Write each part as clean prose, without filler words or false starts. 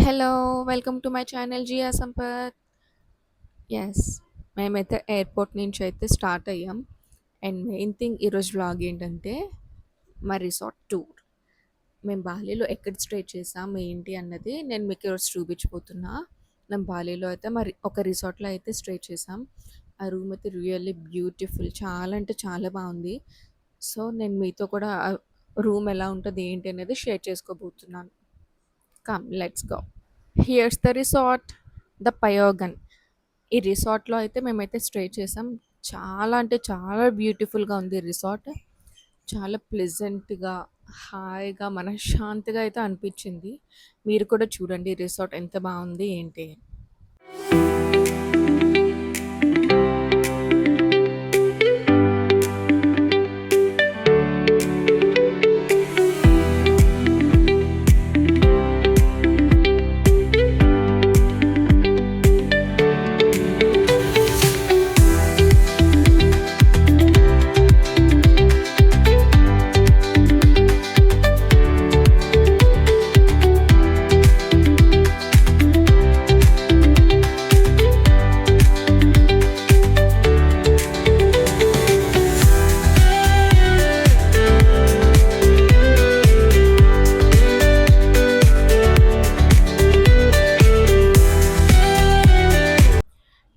Hello! Welcome to my channel 'Jiya Sampath'. Yes. మేమైతే airport నుంచయితే start అయ్యాం. అండ్ మెయిన్ థింగ్ ఈరోజు వ్లాగ్ ఏంటంటే, మా రిసార్ట్ టూర్. మేము బాలీలో ఎక్కడ స్టే చేసాం, ఏంటి అన్నది నేను మీకు ఈరోజు చూపించబోతున్నా. మేము బాలీలో అయితే ఒక రిసార్ట్‌లో అయితే స్టే చేసాం. ఆ రూమ్ అయితే రియల్లీ బ్యూటిఫుల్. చాలా అంటే చాలా బావుంది. సో, నేను మీతో కూడా రూమ్ ఎలా ఉంటది, ఏంటి అనేది షేర్ చేసుకోబోతున్నాను. Come let's go. Here's the resort, the Payogan. ఈ రిసార్ట్‌లో అయితే మేమైతే స్టే చేసాం. చాలా అంటే చాలా బ్యూటిఫుల్‌గా ఉంది ఈ రిసార్ట్. చాలా ప్లెజెంట్‌గా, హాయిగా, మనశ్శాంతిగా అయితే అనిపించింది. మీరు కూడా చూడండి ఈ రిసార్ట్ ఎంత బావుంది ఏంటి అని.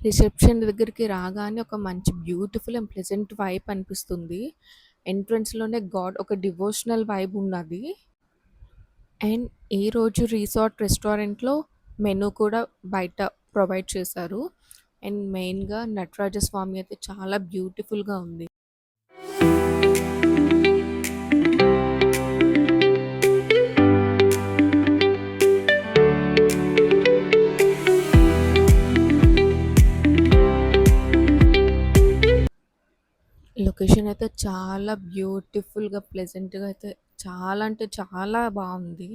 రిసెప్షన్ దగ్గరికి రాగానే ఒక మంచి బ్యూటిఫుల్ అండ్ ప్లెజెంట్ వైబ్ అనిపిస్తుంది. ఎంట్రన్స్‌లోనే ఒక డివోషనల్ వైబ్ ఉన్నది. అండ్ ఈరోజు రిసార్ట్ రెస్టారెంట్‌లో మెనూ కూడా బయట ప్రొవైడ్ చేశారు. అండ్ మెయిన్‌గా నటరాజ స్వామి అయితే చాలా బ్యూటిఫుల్‌గా ఉంది. లొకేషన్ అయితే చాలా బ్యూటిఫుల్‌గా, ప్లెజెంట్‌గా అయితే చాలా అంటే చాలా బావుంది.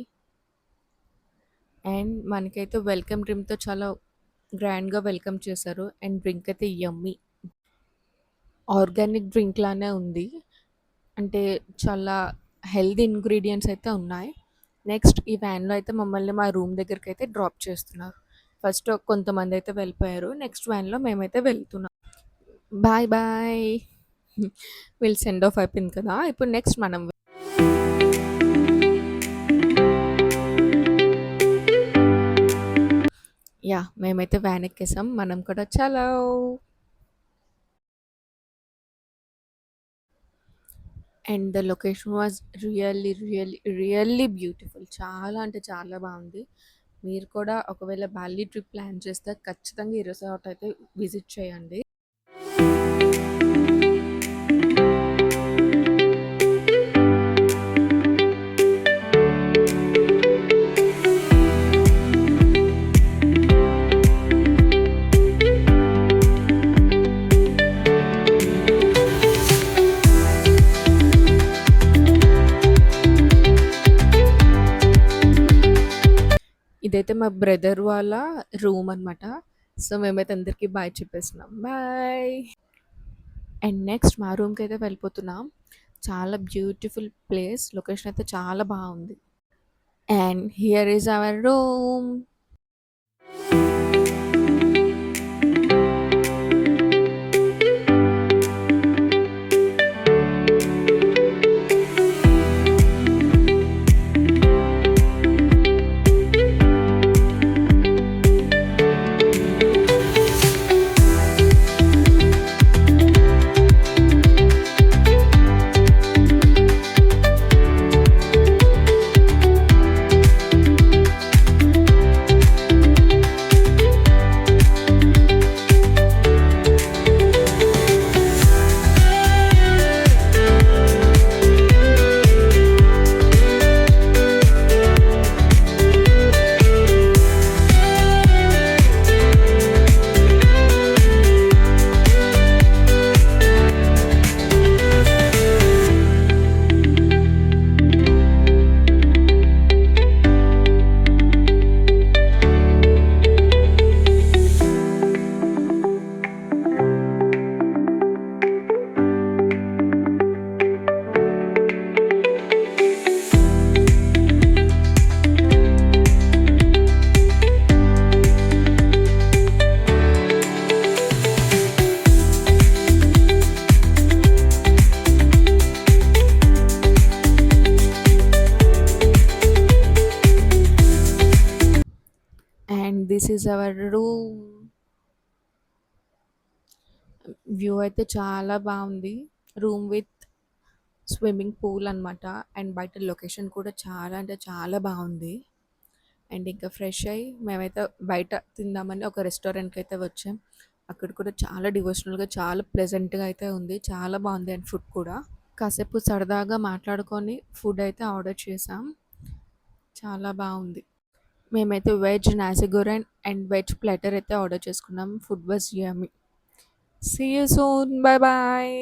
అండ్ మనకైతే వెల్కమ్ డ్రింక్‌తో చాలా గ్రాండ్‌గా వెల్కమ్ చేశారు. అండ్ డ్రింక్ అయితే యమ్మీ. ఆర్గానిక్ డ్రింక్ లానే ఉంది. అంటే చాలా హెల్తీ ఇంగ్రీడియెంట్స్ అయితే ఉన్నాయి. నెక్స్ట్ ఈ వ్యాన్‌లో అయితే మమ్మల్ని మా రూమ్ దగ్గరికైతే డ్రాప్ చేస్తున్నారు. ఫస్ట్ కొంతమందయితే వెళ్ళిపోయారు. నెక్స్ట్ వ్యాన్‌లో మేమైతే వెళ్తున్నాం. Bye bye. వీళ్ళు సెండ్ ఆఫ్ అయిపోయింది కదా! ఇప్పుడు నెక్స్ట్ మనం యాహ్! మేమైతే వ్యాన్ ఎక్కేసాం. మనం కూడా చలో. And the location was really beautiful. చాలా అంటే చాలా బావుంది. మీరు కూడా ఒకవేళ బాలి ట్రిప్ ప్లాన్ చేస్తే ఖచ్చితంగా ఈ రిసార్ట్ అయితే విజిట్ చేయండి. ఇదైతే మా బ్రదర్ వాళ్ళ రూమ్ అనమాట. సో, మేమైతే అందరికీ బాయ్ చెప్పేస్తున్నాం. బాయ్. అండ్ నెక్స్ట్ మా రూమ్‌కైతే వెళ్ళిపోతున్నాం. చాలా బ్యూటిఫుల్ ప్లేస్. లొకేషన్ అయితే చాలా బావుంది. And here is our room. This is our room. View అయితే చాలా బాగుంది. రూమ్ విత్ స్విమ్మింగ్ పూల్ అనమాట. అండ్ బయట లొకేషన్ కూడా చాలా అంటే చాలా బాగుంది. అండ్ ఇంకా ఫ్రెష్ అయ్యి మేమైతే బయట తిందామని ఒక రెస్టారెంట్కి అయితే వచ్చాం. అక్కడ కూడా చాలా డివోషనల్గా చాలా ప్లెజెంట్గా అయితే ఉంది. చాలా బాగుంది అండ్ ఫుడ్ కూడా. కాసేపు సరదాగా మాట్లాడుకొని ఫుడ్ అయితే ఆర్డర్ చేసాం. చాలా బాగుంది. మేమైతే veg nasi goreng and veg platter అయితే ఆర్డర్ చేసుకున్నాం. Food was yummy. See you soon. Bye bye.